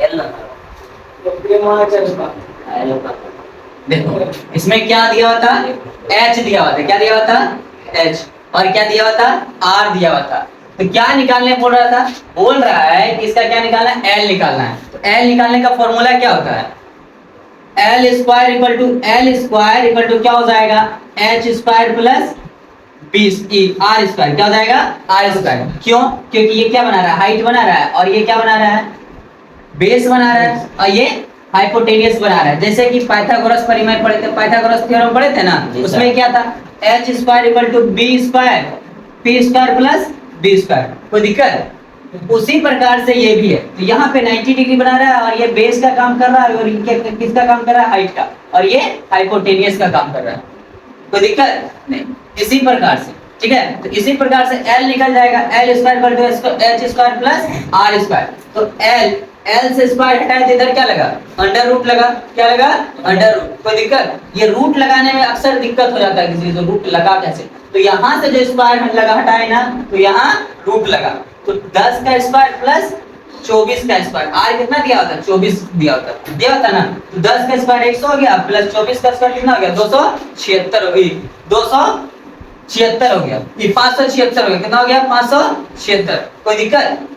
L देखो इसमें क्या दिया हुआ था, एच दिया हुआ था, क्या दिया हुआ था एच, और क्या दिया हुआ था आर दिया हुआ था। तो क्या निकालने बोल रहा था, बोल रहा है कि इसका क्या निकालना है, एल निकालना है। तो एल निकालने का फॉर्मूला क्या होता है, एल स्क्वायर इक्वल टू क्या हो जाएगा, H square plus R square, क्या हो जाएगा आर स्क्वायर। क्यों, क्योंकि ये क्या बना रहा है, हाइट बना रहा है, और ये क्या बना रहा है, बेस बना रहा है, और ये हाइपोटेनियस बना रहा है। जैसे कि पाइथागोरस परिमेय पढ़े थे, पाइथागोरस थ्योरम पढ़े थे ना, उसमें क्या था, H square equal to B square P square plus B square. कोई दिक्कत, उसी प्रकार से ये भी है। तो यहाँ पे 90 डिग्री बना रहा है, और ये बेस का काम कर रहा है, और ये किसका काम कर रहा है, हाइट का, और ये हाइपोटेनियस का काम कर रहा है। कोई दिक्कत नहीं, इसी प्रकार से, ठीक है। तो इसी प्रकार से L निकल जाएगा, L square equal to H square plus R square. तो L से स्क्वायर हटाए तो इधर क्या लगा, अंडर रूट लगा, क्या लगा अंडर रूट। कोई दिक्कत, ये रूट लगाने में अक्सर दिक्कत हो जाता है किसी को, रूट लगा कैसे। तो यहाँ से जो स्क्वायर लगा हटाए ना, तो यहाँ रूट लगा। तो 10 का स्क्वायर प्लस 24 का स्क्वायर, आर कितना दिया होता है 24 दिया होता ना। तो 10 का स्क्वायर 100 हो गया, प्लस 24 का स्क्वायर कितना हो गया 276 हो गई, 276 हो गया, ये 576 हो गया, कितना हो गया 576। कोई दिक्कत,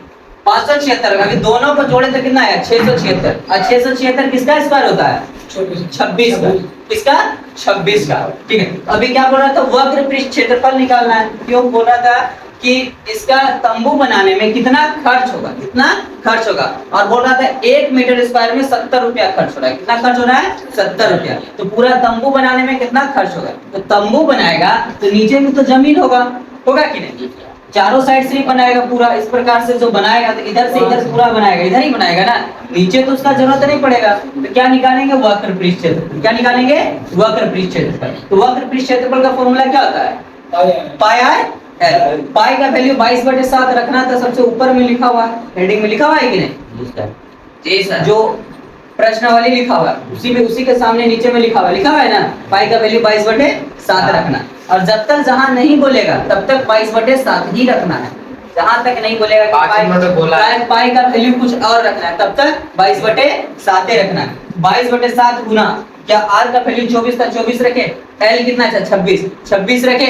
576 हो गया। अभी दोनों को जोड़े तो कितना आया 676, और 676 किसका स्क्वायर होता है 26 का, किसका 26 का, ठीक है। अभी क्या बोल रहा था, वक्र पृष्ठ क्षेत्रफल निकालना है। क्यों बोल रहा था कि इसका तंबू बनाने में कितना खर्च होगा, कितना खर्च होगा, और बोल रहा था 1 मीटर स्क्वायर में 70 रुपया खर्च हो रहा है। कितना खर्च हो रहा है 70 रुपया। तो पूरा तंबू बनाने में कितना खर्च होगा, तो तंबू बनाएगा तो नीचे में तो जमीन होगा कि नहीं, चारों साइड से ही बनाएगा पूरा। इस प्रकार से जो बनाएगा तो इधर से इधर पूरा बनाएगा, इधर ही बनाएगा ना, नीचे तो उसका जरूरत नहीं पड़ेगा। तो क्या निकालेंगे, वक्र पृष्ठ क्षेत्रफल। क्या निकालेंगे, वक्र पृष्ठ क्षेत्रफल। तो वक्र पृष्ठ क्षेत्रफल का फॉर्मूला क्या होता है, पाई आर एल। पाई का वैल्यू 22/7 रखना था, सबसे ऊपर में लिखा हुआ है, हेडिंग में लिखा हुआ है कि नहीं, जी सर, जो प्रश्नावली लिखा हुआ है उसी में, उसी के सामने नीचे में लिखा हुआ है ना, पाई का वैल्यू 22/7 रखना। और जब तक जहां नहीं बोलेगा तब तक 22/7 ही रखना है। जहां तक नहीं बोलेगा कि पाई का वैल्यू कुछ और रखना है, तब तक 22/7 रखना है। 22/7 गुना, क्या आर का वैल्यू 24 था, 24 रखे, एल कितना था 26 रखे,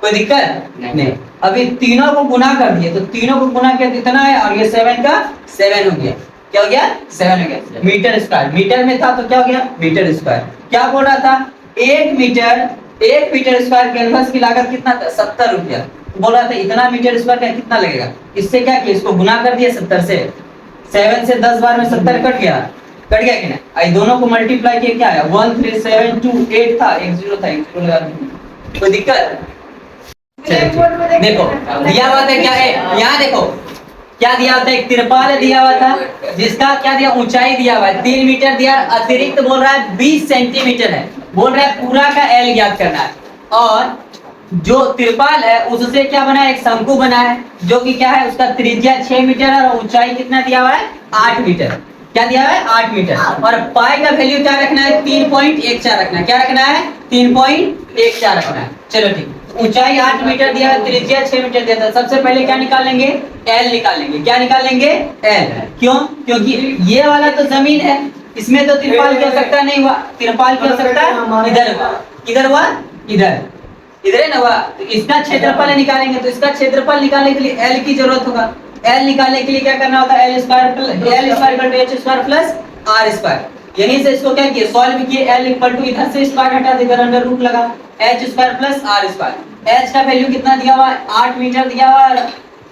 कोई दिक्कत नहीं। अभी तीनों को गुना कर दिए, तो तीनों को गुना किया कितना है, और ये 7 का 7 हो गया, क्या हो गया 7 हो गया। मीटर स्क्वायर, मीटर में था तो क्या हो गया मीटर स्क्वायर। क्या बोल रहा था, 1 मीटर स्क्वायर कैनवस की लागत कितना था 70 रुपया। बोल रहा था इतना मीटर स्क्वायर का कितना लगेगा, इससे क्या किया, इसको गुना कर दिया 70 से, 7 से 10 बार में 70 कट गया कि नहीं। आई दोनों को मल्टीप्लाई किया, क्या आया 13728 था, 1 0 था, 1 0 लगा, कोई दिक्कत। देखो दिया हुआ था क्या है, यहाँ देखो क्या दिया होता है, एक तिरपाल दिया हुआ था जिसका क्या दिया, ऊंचाई दिया हुआ है 3 मीटर दिया, अतिरिक्त बोल रहा है 20 सेंटीमीटर है, बोल रहा है पूरा का एल ज्ञात करना है। और जो तिरपाल है उससे क्या बना है, एक शंकु बना है, जो कि क्या है, उसका त्रिज्या 6 मीटर है, और ऊंचाई कितना दिया हुआ है 8 मीटर। क्या दिया हुआ है 8 मीटर। और पाई का वैल्यू क्या रखना है 3.14 रखना है, क्या रखना है 3.14 रखना है। चलो ठीक, ऊंचाई 8 मीटर दिया है, त्रिज्या 6 मीटर दिया था। सबसे पहले क्या निकालेंगे, एल निकालेंगे। क्या निकालेंगे, एल। क्यों, क्योंकि ये वाला तो जमीन है, इसमें तो तिरपाल की आवश्यकता नहीं हुआ, तिरपाल की आवश्यकता इधर हुआ, किधर हुआ, इधर है ना हुआ। तो इसका क्षेत्रफल निकालेंगे, तो इसका क्षेत्रफल निकालने के लिए एल की जरूरत होगा। एल निकालने के लिए क्या करना होता है, L square H square plus R square. यहीं से इसको क्या किए, सॉल्व किए। एल इक्वल टू इधर से स्क्वायर हटा दे, इधर अंडर रूट लगा, H square plus R square. H का वैल्यू कितना दिया हुआ है 8 मीटर दिया हुआ है,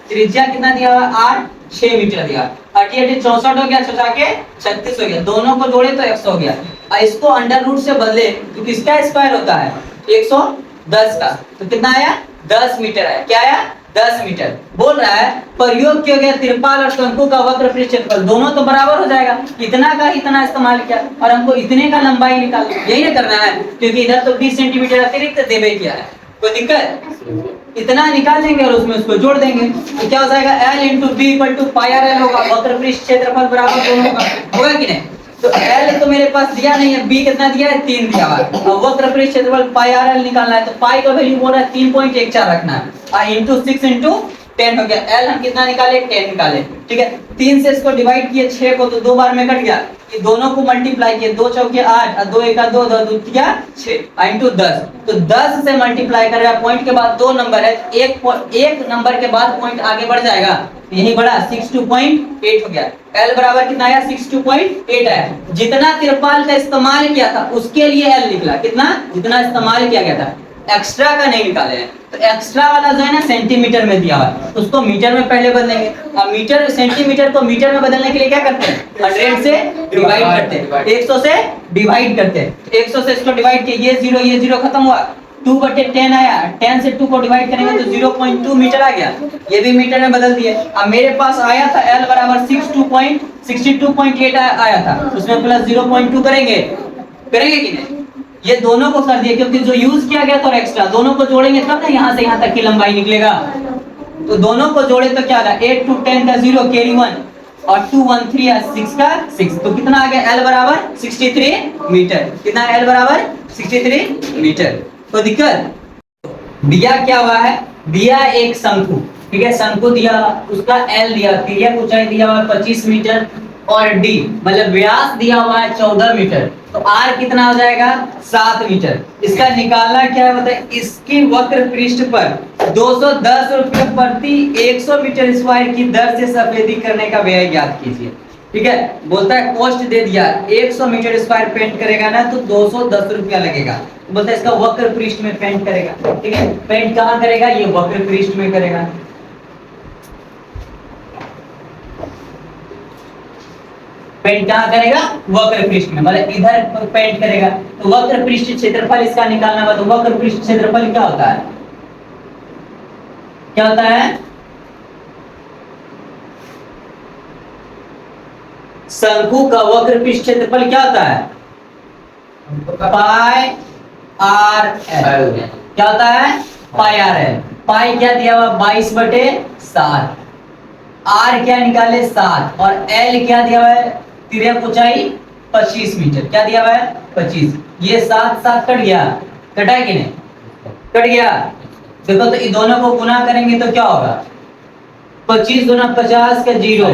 त्रिज्या कितना दिया हुआ है 8, 6 मीटर दिया, 8 64 हो गया, 6 के 36 हो गया, दोनों को जोड़े तो 100 हो गया। और इसको अंडर रूट से बदले तो किसका स्क्वायर होता है 110 का, तो कितना आया 10 मीटर आया। क्या आया 10 मीटर। बोल रहा है प्रयोग किया गया तिरपाल और शंकु का वक्र पृष्ठ क्षेत्रफल दोनों तो बराबर हो जाएगा, इतना का इतना इस्तेमाल किया, और हमको इतने का लंबाई निकाल, यही ना करना है, क्योंकि इधर तो 20 सेंटीमीटर अतिरिक्त देवे किया है। कोई दिक्कत, इतना निकाल देंगे और उसमें उसको जोड़ देंगे, तो क्या हो जाएगा L into B equal to pi R L होगा। वक्र पृष्ठ क्षेत्रफल बराबर दोनों होगा कि नहीं। तो L तो मेरे पास दिया नहीं है, B कितना दिया है 3 दिया हुआ है। अब वक्र पृष्ठ क्षेत्रफल पाई आर एल निकालना है, तो पाई का वैल्यू बोल रहा है 3.14 रखना है, इंटू 6 इंटू 10 हो गया। एल हम कितना निकाले, 10 निकाले, ठीक है। 3 से इसको डिवाइड किए 6 को, तो 2 बार में कट गया। ये दोनों को मल्टीप्लाई किए, 2 चौके 8 और 2 एका 2, 2 क्या 6 इंटू 10, तो 10 से मल्टीप्लाई करेगा। पॉइंट के बाद 2 नंबर है, एक नंबर के बाद पॉइंट आगे बढ़ जाएगा, यही बढ़ा 62.8 हो गया। एल बराबर कितना आया, 62.8 आया। जितना तिरपाल का इस्तेमाल किया था उसके लिए एल निकला, कितना, जितना इस्तेमाल किया गया था, एक्स्ट्रा का नहीं निकाले हैं। तो एक्स्ट्रा वाला जो है ना सेंटीमीटर में दिया हुआ है, उसको मीटर में पहले बदलेंगे। अब मीटर सेंटीमीटर को मीटर में बदलने के लिए क्या करते हैं, 100 से डिवाइड करते हैं, 100 से डिवाइड करते हैं। 100 से इसको डिवाइड किए, ये 0 खत्म हुआ, 2/10 आया। 10 से 2 को डिवाइड करेंगे तो 0.2 मीटर आ गया, ये भी मीटर में बदल दिए। अब मेरे पास आया था L बराबर 62.8 आया था, उसमें प्लस 0.2 करेंगे कि नहीं, ये दोनों को कर दिए, क्योंकि जो यूज किया गया था और एक्स्ट्रा दोनों को जोड़ेंगे तब ना यहाँ से यहाँ तक की लंबाई निकलेगा। तो दोनों को जोड़े तो क्या होगा, 8 to 10 का 0 कैरी 1 और 2 1 3 या 6 का 6, तो कितना आ गया, L बराबर 63 मीटर। कितना, L बराबर 63 मीटर। तो दिक्कत दिया क्या हुआ है, दिया एक शंकु, ठीक है, शंकु दिया, उसका L दिया, तिर्यक ऊंचाई दिया हुआ है 25 मीटर और D मतलब व्यास दिया हुआ है 14 मीटर, तो R कितना हो जाएगा, 7 मीटर। इसका निकालना क्या है बताइए, इसकी वक्र पृष्ठ पर 210 रुपये प्रति 100 मीटर स्क्वायर की दर से सफेदी करने का व्यय ज्ञात कीजिए, ठीक है। बोलता है कॉस्ट दे दिया, 100 मीटर स्क्वायर पेंट करेगा ना तो 210 रुपया लगेगा। बोलता है इसका वक्र पृष्ठ में पेंट करेगा, ठीक है। पेंट कहाँ करेगा, ये वक्र पृष्ठ में करेगा। पेंट कहाँ करेगा, वक्र पृष्ठ में, मतलब इधर पेंट करेगा। तो वक्र पृष्ठ क्षेत्रफल इसका निकालना होगा, तो वक्र पृष्ठ क्षेत्रफल क्या होता है, क्या होता है, शंकु का वक्र पृष्ठ क्षेत्रफल क्या होता है, पाई आर एल। क्या होता है, पाई आर एल। पाई क्या दिया हुआ, 22/7, आर क्या निकाले 7, और एल क्या दिया हुआ है, तिर्यक ऊंचाई 25 मीटर, क्या दिया हुआ है 25। ये 7 7 कट गया, कटा है कि नहीं, कट गया। देखो तो इन दोनों को गुना करेंगे तो क्या होगा, 25 गुना 50 का 0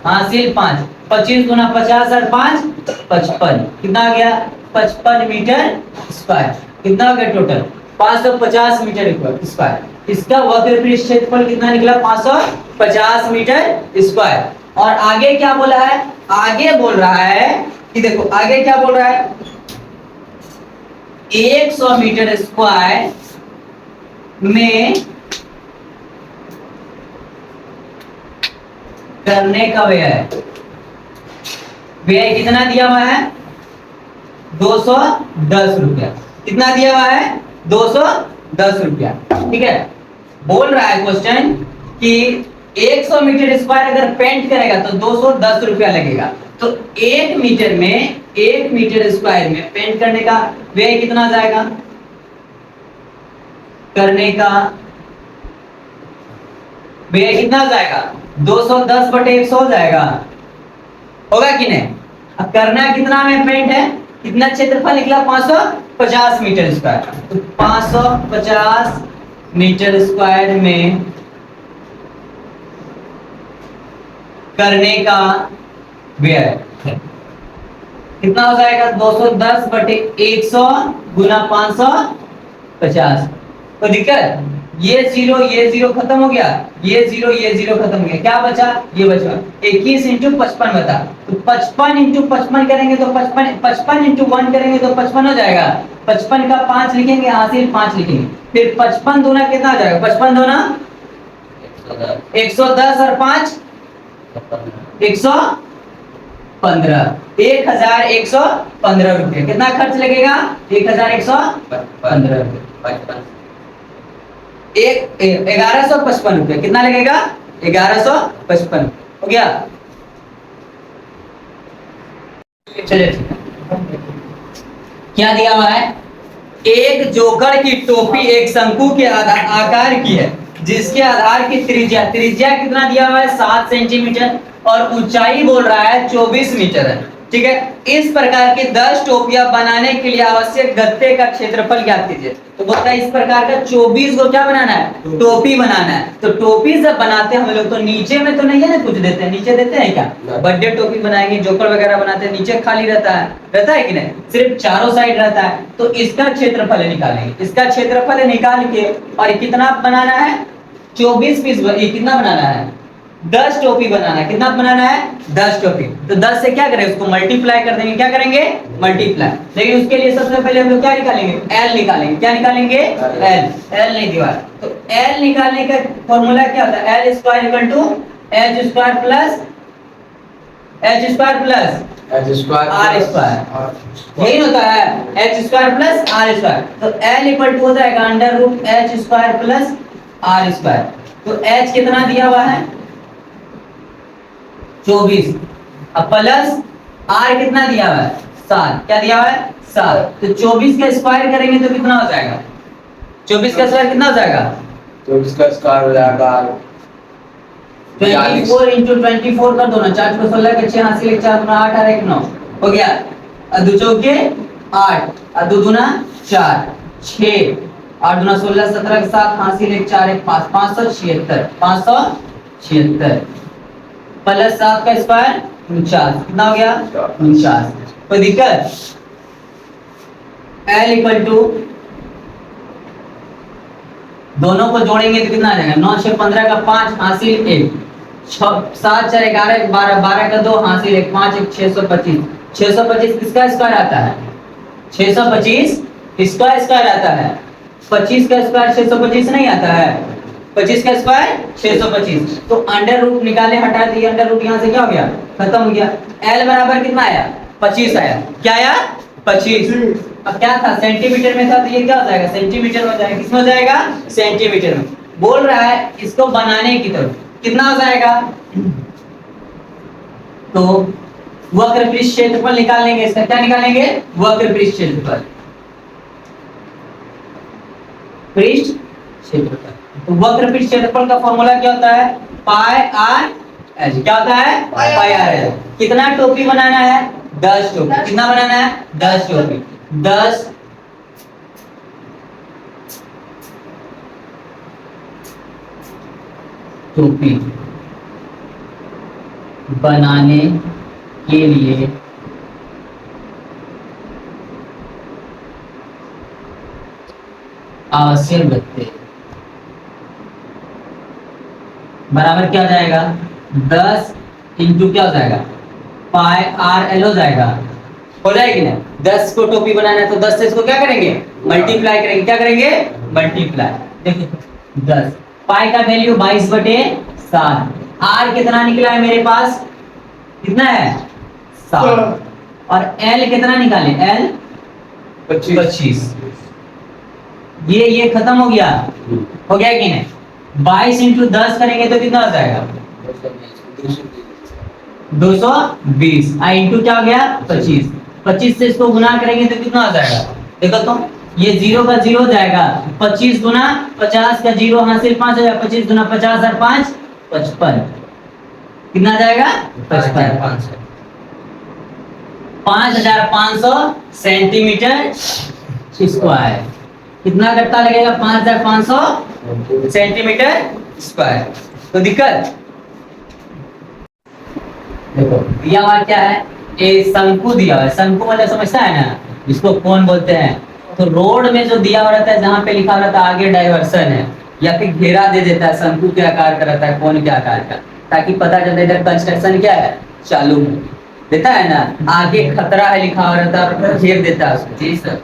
हासिल 5, 25 गुना 50 और 5 55, कितना आ गया 55 मीटर स्क्वायर। कितना हो गया टोटल, 550 मीटर स्क्वायर। इसका वक्र पृष्ठ क्षेत्रफल कितना निकला, 550 मीटर स्क्वायर। और आगे क्या बोला है, आगे बोल रहा है कि देखो आगे क्या बोल रहा है, 100 मीटर स्क्वायर में करने का व्यय है, व्यय कितना दिया हुआ है, 210 रुपया। कितना दिया हुआ है, 210 रुपया, ठीक है। बोल रहा है क्वेश्चन कि 100 मीटर स्क्वायर अगर पेंट करेगा तो 210 रुपया लगेगा। तो 1 मीटर स्क्वायर में पेंट करने का व्यय कितना जाएगा, करने का व्यय कितना जाएगा, 210/100 हो जाएगा, होगा कि नहीं। अब करना कितना में पेंट है, कितना क्षेत्रफल निकला, 550 मीटर स्क्वायर। तो 550 मीटर स्क्वायर में करने का व्यय कितना हो जाएगा, 210/100 गुना 550। तो दिक्कत, ये जीरो खत्म हो गया, ये जीरो खत्म हो गया, क्या बचा, ये बचा 21 × 55 बता। तो 55 × 55 करेंगे तो 55 × 1 करेंगे तो 55 हो जाएगा। 55 का 5 लिखेंगे, हासिल 5 लिखेंगे, फिर 55 दूना कितना हो जाएगा, 55 दूना 110 और 5 115, 1115 रुपये। कितना खर्च लगेगा, 1115 रुपये, 1155 रुपये। कितना लगेगा, 1155 हो गया। चलिए ठीक है, क्या दिया हुआ है, एक जोकर की टोपी एक शंकु के आकार की है, जिसके आधार की त्रिज्या कितना दिया हुआ है, 7 सेंटीमीटर, और ऊंचाई बोल रहा है 24 मीटर है। ठीक है। इस प्रकार की 10 टोपियां बनाने के लिए आवश्यक गत्ते का क्षेत्रफल ज्ञात कीजिए। तो बोलता है इस प्रकार का 24 को क्या बनाना है, टोपी बनाना है। तो टोपी जब बनाते हैं हम लोग तो नीचे में तो नहीं है ना कुछ देते हैं, नीचे देते हैं क्या, बर्थडे टोपी बनाएंगे, जोकर वगैरह बनाते हैं, नीचे खाली रहता है कि नहीं, सिर्फ चारों साइड रहता है। तो इसका क्षेत्रफल निकालेंगे, इसका क्षेत्रफल निकाल के और कितना बनाना है, 24 पीस, कितना बनाना है, 10 टोपी बनाना है। कितना बनाना है, 10 टोपी। तो 10 से क्या करें, उसको मल्टीप्लाई कर देंगे, क्या करेंगे, मल्टीप्लाई। लेकिन उसके लिए सबसे पहले हम लोग क्या निकालेंगे, एल निकालेंगे। क्या निकालेंगे, एल नहीं दिया। तो एल निकालने का फॉर्मूला क्या होता है, L square equal to H square plus R square, यही होता है, H square plus R square. तो एल इक्वल टू हो जाएगा under root H square plus R square. तो एच कितना दिया हुआ है, 24, अब प्लस आर कितना दिया हुआ है, 7। क्या दिया हुआ है, 7। तो 24 का स्क्वायर करेंगे तो कितना हो जाएगा, 24 का स्क्वायर कितना हो जाएगा, 24 का स्क्वायर हो जाएगा 24 इंटू 24 कर दो ना, 4 को 16 के 6 हासिल 1 4 8 8 1 9 हो गया। दो चौके 8 और दो दूना 4 6 8 दूना 16 17 के 7 हासिल 1 4 1 5 576 प्लस 7 का स्क्वायर 49, कितना हो गया 49। कोई दिक्कत, L इक्वल टू दोनों को जोड़ेंगे तो कितना आ जाएगा, 9 6 15 का 5 हासिल 1 7 4 11 12 12 का 2 हासिल 1 5 1 625 625 किसका स्क्वायर आता है, 625 इसका स्क्वायर आता है। 25 का स्क्वायर 625 नहीं आता है, 25 का स्क्वायर 625। तो अंडर रूट निकाले, हटा दिए अंडर रूट, यहाँ से क्या हो गया, खत्म हो गया। L बराबर कितना आया, 25 आया। क्या आया, 25। अब क्या था, सेंटीमीटर में था, तो ये क्या हो जाएगा, सेंटीमीटर हो जाएगा। किसमें हो जाएगा, सेंटीमीटर में। बोल रहा है इसको बनाने की तरफ कितना हो जाएगा, तो वक्र पृष्ठ क्षेत्रफल निकाल लेंगे। इसका क्या निकालेंगे, वक्र पृष्ठ क्षेत्रफल, पृष्ठ क्षेत्रफल। तो वक्र पृष्ठ क्षेत्रफल का फॉर्मूला क्या होता है, पाई आर एच। क्या होता है, पाई आर एच। कितना टोपी बनाना है, 10 टोपी। कितना बनाना है, 10 टोपी। 10 टोपी बनाने के लिए आवश्यक गत्ते बराबर क्या हो जाएगा, 10 इंटू क्या हो जाएगा, पाई आर एल हो जाएगा, हो जाएगी ना। 10 को टोपी बनाना है तो 10 से इसको क्या करेंगे, मल्टीप्लाई करेंगे। क्या करेंगे, मल्टीप्लाई। देखिए 10 पाई का वैल्यू 22/7। आर कितना निकला है मेरे पास, कितना है 7। और एल कितना निकाले, एल 25। ये खत्म हो गया कि नहीं। 22 इंटू 10 करेंगे तो कितना हो जाएगा, 220। इंटू क्या हो गया, 25। 25 से इसको गुना करेंगे तो कितना हो जाएगा, देखो तो ये 0 का 0 हो जाएगा। 25 गुना 50 का 0 हासिल 5000, 25 गुना 50 और 5 55, कितना जाएगा 55, 5500 सेंटीमीटर स्क्वायर। कितना गत्ता लगेगा, 5500 सेंटीमीटर स्क्वायर। तो दिक्कत देखो दिया हुआ क्या है, एक शंकु दिया हुआ है। शंकु मतलब समझता है ना, इसको कौन बोलते हैं। तो रोड में जो दिया हुआ रहता है, जहाँ पे लिखा रहता है आगे डाइवर्सन है, या फिर घेरा दे देता है, शंकु के आकार का रहता है, कौन के आकार का, ताकि पता चले इधर कंस्ट्रक्शन क्या है, चालू देता है ना। आगे खतरा है लिखा हुआ रहता है, घेर देता है उसको, जी सर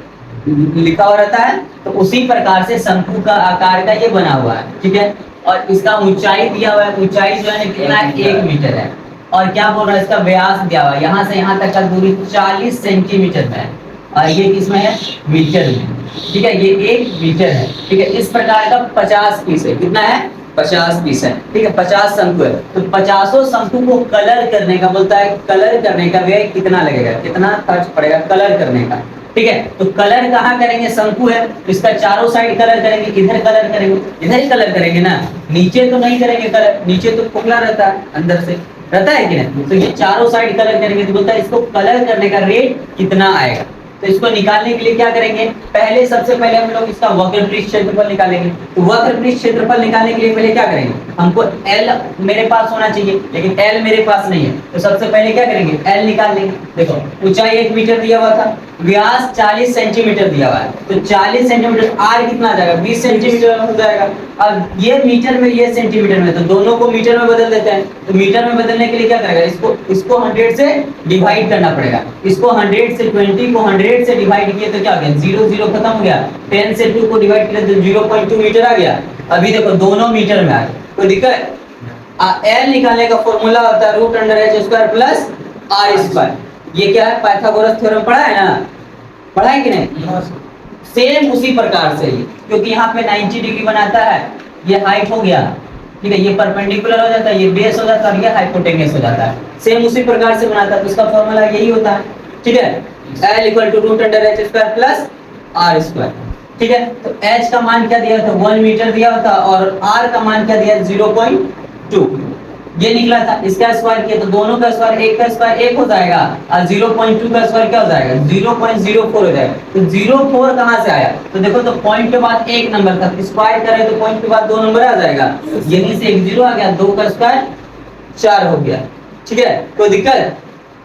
लिखा हुआ रहता है। तो उसी प्रकार से शंकु का आकार का ये बना हुआ है, ठीक है। और इसका ऊंचाई दिया हुआ है, ऊंचाई जो है कितना, 1 मीटर है। और क्या बोल रहा है, इसका व्यास दिया हुआ है, यहाँ से यहाँ तक का दूरी 40 सेंटीमीटर में है, और ये किसमें है, मीटर में, ठीक है। ये 1 मीटर है, ठीक है। इस प्रकार का 50 पीस है, कितना है, 50 पीस है, ठीक है। 50 शंकु है। तो 50 शंकु को कलर करने का बोलता है, कलर करने का व्यय कितना लगेगा, कितना खर्च पड़ेगा कलर करने का, ठीक है। तो कलर कहाँ करेंगे, शंकु है तो इसका चारों साइड कलर करेंगे। इधर कलर करेंगे, इधर ही कलर करेंगे ना, नीचे तो नहीं करेंगे कलर, नीचे तो खोखला रहता है अंदर से, रहता है कि नहीं? तो ये चारों साइड कलर करेंगे तो बोलता है इसको कलर करने का रेट कितना आएगा। तो इसको निकालने के लिए क्या करेंगे, पहले सबसे पहले हम लोग इसका वक्रपृष्ठ क्षेत्रफल निकालेंगे। तो वक्रपृष्ठ क्षेत्रफल निकालने के लिए पहले क्या करेंगे, हमको L मेरे पास होना चाहिए, लेकिन L मेरे पास नहीं है। तो सबसे पहले क्या करेंगे, L निकाल लेंगे। देखो ऊंचाई 1 मीटर दिया हुआ था, व्यास 40 सेंटीमीटर दिया हुआ है, तो 40 सेंटीमीटर, R कितना आ जाएगा, 20 सेंटीमीटर हो जाएगा। अब ये मीटर में, ये सेंटीमीटर में, तो दोनों को मीटर में बदल देते हैं। तो मीटर में बदलने के लिए क्या करेगा, इसको 100 से डिवाइड करना पड़ेगा। इसको 100 से 20 को 100 से डिवाइड किए तो क्या हो गया, 0 0 खत्म हो गया। 10 से 2 को डिवाइड किया तो 0.2 मीटर आ गया। अभी देखो दोनों मीटर में आ गए, कोई दिक्कत? L निकालने का फॉर्मूला होता है √h² प्लस r²। ये क्या है, पाइथागोरस थ्योरम पढ़ा है ना, पढ़ा है कि नहीं? सेम उसी प्रकार से ही, क्योंकि यहाँ पे 90 डिग्री बनाता है, ये हाइट हो गया, ठीक है, ये परपेंडिकुलर हो जाता है, ये बेस हो जाता है और ये हाइपोटेन्यूस हो जाता है। सेम उसी प्रकार से बनाता है, तो इसका फॉर्मूला यही होता है, ठीक है। L = √h² प्लस r², ठीक है। तो h का मान क्या दिया था, 1 मीटर दिया था, और r का मान क्या दिया, 0.2 ये निकला था। इसका स्क्वायर किया तो दोनों का स्क्वायर, एक का स्क्वायर 1 हो जाएगा और 0.2 का स्क्वायर क्या हो जाएगा, 0.04 हो जाएगा। तो 0.4 कहां से आया, तो देखो तो पॉइंट के बाद एक नंबर था, स्क्वायर करें तो पॉइंट के बाद 2 नंबर आ जाएगा, यहीं से एक 0 आ गया, 2 का स्क्वायर 4 हो गया, ठीक है। कोई दिक्कत?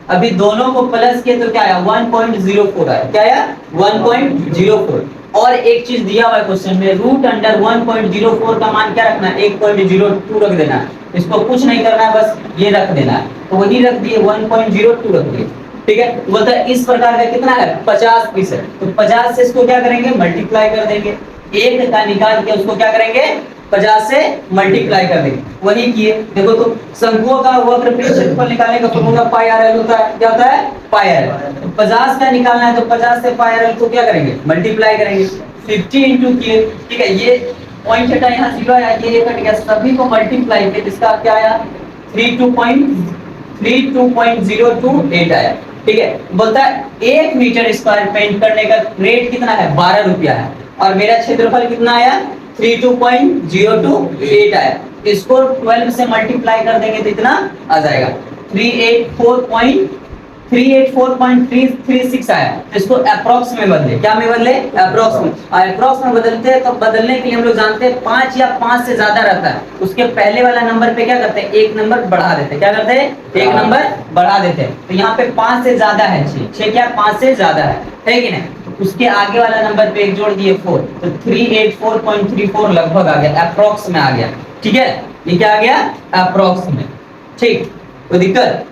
अभी दोनों को प्लस किए तो क्या आया, 1.04 आया। क्या आया, 1.04। और एक चीज दिया हुआ है क्वेश्चन में, √1.04 का मान क्या रखना है, 1.02 रख देना है। इसको कुछ नहीं करना है, बस ये रख देना है, तो वही रख दिए, 1.02 रख दिए, ठीक है। बोलता है इस प्रकार का कितना है, 50%। तो 50 से इसको क्या करेंगे, मल्टीप्लाई कर देंगे। एक का निकाल के उसको क्या करेंगे, 50 से मल्टीप्लाई कर देंगे, वही किए। देखो तो शंकुओं का वक्रपृष्ठ क्षेत्रफल निकालने का फॉर्मूला πr/l होता है, क्या होता है, πr। 50 का निकालना है तो 50 से πr/l को क्या करेंगे, मल्टीप्लाई करेंगे। 50 इंटू किए, ठीक है, ये पॉइंट हटा, यहाँ 0 आया, ये कट गया, सभी को मल्टीप्लाई किए, इसका क्या आया, 32.028 आया, ठीक है। बोलता है 1 मीटर स्क्वायर पेंट करने का रेट कितना है, 12 रुपया है, और मेरा क्षेत्रफल कितना आया, 32.028 आया। इसको 12 से मल्टीप्लाई कर देंगे तो इतना आ जाएगा, 384.336 आया। तो इसको अप्रॉक्स में बदले, क्या में बदले, अप्रॉक्स में। अप्रॉक्स में बदलते हैं तो बदलने के लिए हम लोग जानते हैं 5 या 5 से ज्यादा रहता है, उसके पहले वाला नंबर पे क्या करते हैं, 1 नंबर बढ़ा देते हैं। क्या करते हैं, 1 नंबर बढ़ा देते हैं। तो यहाँ पे 5 से ज्यादा है, 6 क्या 5 से ज्यादा है कि नहीं। उसके आगे वाला नंबर पे एक जोड़ दिए 4, तो 384.34 लगभग आ गया, अप्रॉक्स में आ गया, ठीक है। ये क्या आ गया, अप्रॉक्स में, ठीक। कोई दिक्कत?